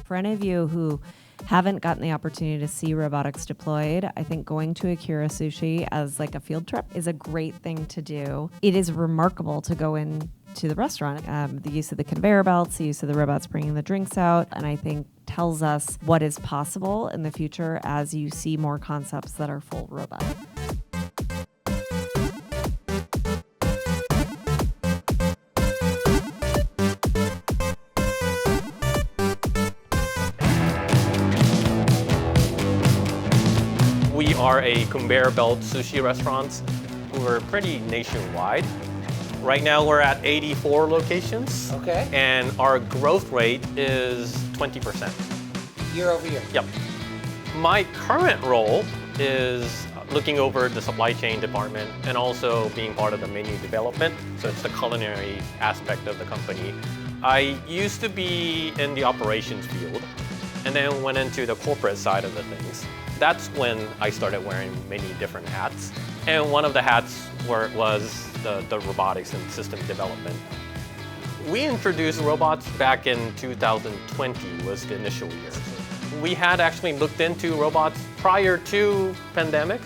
For any of you who haven't gotten the opportunity to see robotics deployed, I think going to a Kura Sushi as like a field trip is a great thing to do. It is remarkable to go in to the restaurant. The use of the conveyor belts, the use of the robots bringing the drinks out, and I think tells us what is possible in the future as you see more concepts that are full robot. We are a conveyor belt sushi restaurant. We're pretty nationwide. Right now we're at 84 locations. Okay. And our growth rate is 20%. Year over year? Yep. My current role is looking over the supply chain department and also being part of the menu development. So it's the culinary aspect of the company. I used to be in the operations field and then went into the corporate side of the things. That's when I started wearing many different hats. And one of the hats was the robotics and system development. We introduced robots back in 2020 was the initial year. We had actually looked into robots prior to pandemic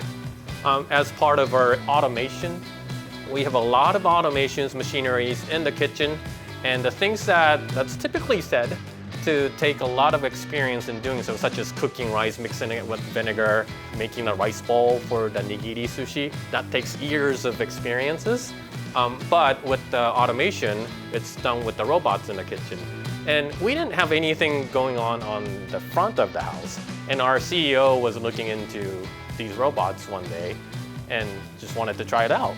as part of our automation. We have a lot of automations, machineries in the kitchen, and the things that's typically said to take a lot of experience in doing so, such as cooking rice, mixing it with vinegar, making a rice ball for the nigiri sushi. That takes years of experiences. But with the automation, it's done with the robots in the kitchen. And we didn't have anything going on the front of the house. And our CEO was looking into these robots one day and just wanted to try it out.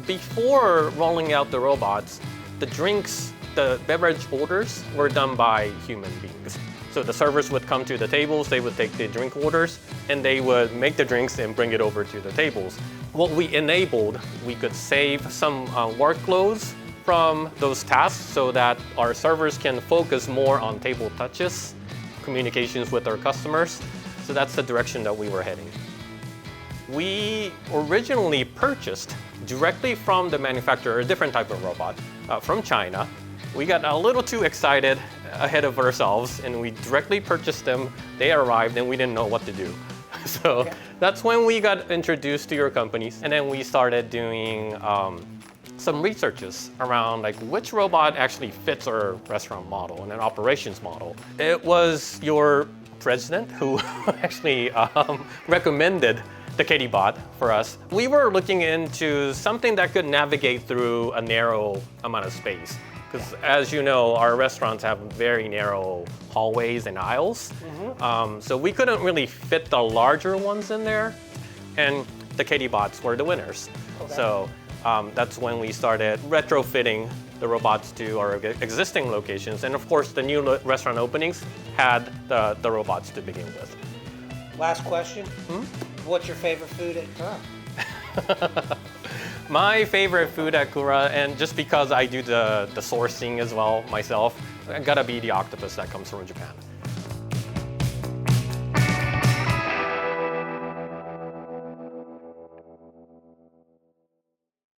Before rolling out the robots, the drinks, the beverage orders were done by human beings. So the servers would come to the tables, they would take the drink orders, and they would make the drinks and bring it over to the tables. What we enabled, we could save some workloads from those tasks so that our servers can focus more on table touches, communications with our customers. So that's the direction that we were heading. We originally purchased directly from the manufacturer a different type of robot from China. We got a little too excited ahead of ourselves and we directly purchased them. They arrived and we didn't know what to do. So that's when we got introduced to your companies, and then we started doing some researches around like which robot actually fits our restaurant model and an operations model. It was your president who actually recommended the KettyBot for us. We were looking into something that could navigate through a narrow amount of space. Because as you know, our restaurants have very narrow hallways and aisles. So we couldn't really fit the larger ones in there. And the KettyBots were the winners. Okay. So that's when we started retrofitting the robots to our existing locations. And of course, the new restaurant openings had the robots to begin with. Last question. What's your favorite food at Kura? My favorite food at Kura, and just because I do the sourcing as well myself, gotta be the octopus that comes from Japan.